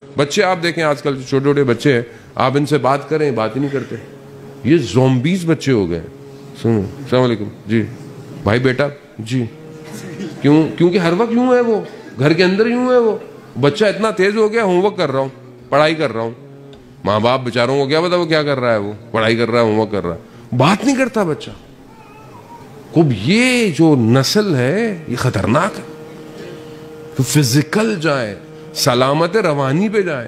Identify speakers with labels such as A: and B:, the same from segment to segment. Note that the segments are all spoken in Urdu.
A: بچے آپ دیکھیں آج کل جو چھوٹے چھوٹے بچے ہیں، آپ ان سے بات کریں بات ہی نہیں کرتے. یہ زومبیز بچے ہو گئے. السلام علیکم جی بھائی بیٹا جی. کیونکہ ہر وقت یوں ہے، وہ گھر کے اندر یوں ہے. وہ بچہ اتنا تیز ہو گیا، ہوم ورک کر رہا ہوں، پڑھائی کر رہا ہوں. ماں باپ بیچاروں کو کیا پتا وہ کیا کر رہا ہے، وہ پڑھائی کر رہا ہے، ہوم ورک کر رہا ہے، بات نہیں کرتا بچہ. خوب یہ جو نسل ہے یہ خطرناک ہے. تو فزیکل جائیں، سلامت روانی پہ جائیں،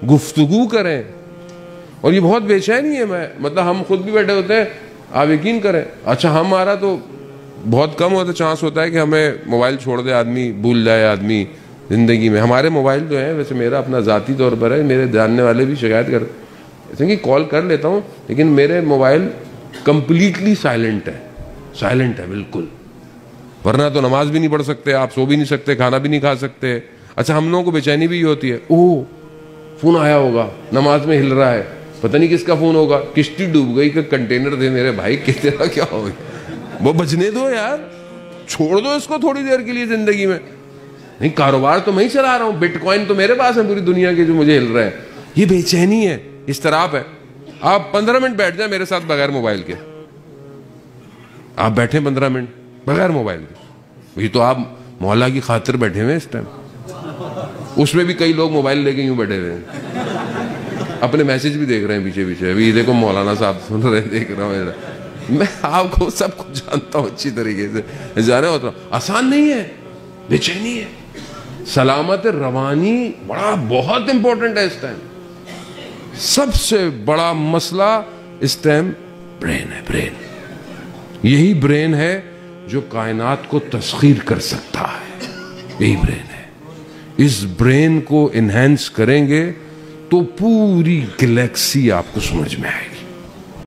A: گفتگو کریں. اور یہ بہت بے چینی ہے. مطلب ہم خود بھی بیٹھے ہوتے ہیں، آپ یقین کریں. اچھا ہمارا تو بہت کم ہوتا چانس ہوتا ہے کہ ہمیں موبائل چھوڑ دے آدمی، بھول جائے آدمی زندگی میں. ہمارے موبائل جو ہیں، ویسے میرا اپنا ذاتی طور پر ہے، میرے جاننے والے بھی شکایت کرتے ہیں کہ کال کر لیتا ہوں لیکن میرے موبائل کمپلیٹلی سائلنٹ ہے بالکل. ورنہ تو نماز بھی نہیں پڑھ سکتے آپ، سو بھی نہیں سکتے، کھانا بھی نہیں کھا سکتے. اچھا ہم لوگوں کو بے چینی بھی ہوتی ہے، فون آیا ہوگا، نماز میں ہل رہا ہے، پتہ نہیں کس کا فون ہوگا، کشتی ڈوب گئی کہ کنٹینر دے میرے بھائی، تیرا کیا ہو گیا؟ وہ بچنے دو یار، چھوڑ دو اس کو تھوڑی دیر کے لیے زندگی میں. نہیں کاروبار تو میں ہی چلا رہا ہوں، بٹ کوائن تو میرے پاس ہے پوری دنیا کے جو مجھے ہل رہے ہیں. یہ بے چینی ہے، اضطراب ہے. آپ 15 منٹ بیٹھ جائیں میرے ساتھ بغیر موبائل کے، آپ بیٹھیں 15 منٹ بغیر موبائل کے. یہ تو آپ مولا کی خاطر بیٹھے ہوئے اس ٹائم. اس میں بھی کئی لوگ موبائل لے کے یوں بیٹھے ہوئے ہیں، اپنے میسج بھی دیکھ رہے ہیں پیچھے پیچھے. ابھی دیکھو مولانا صاحب سن رہے ہیں، دیکھ رہا ہوں میں آپ کو سب کچھ جانتا ہوں اچھی طریقے سے. جانے ہوتا ہوں آسان نہیں ہے، بے چینی ہے. سلامت روانی بہت امپورٹنٹ ہے اس ٹائم. سب سے بڑا مسئلہ اس ٹائم برین ہے. برین، یہی برین ہے جو کائنات کو تسخیر کر سکتا ہے. یہی برین ہے. اس برین کو انہینس کریں گے تو پوری گلیکسی آپ کو سمجھ میں آئے گی.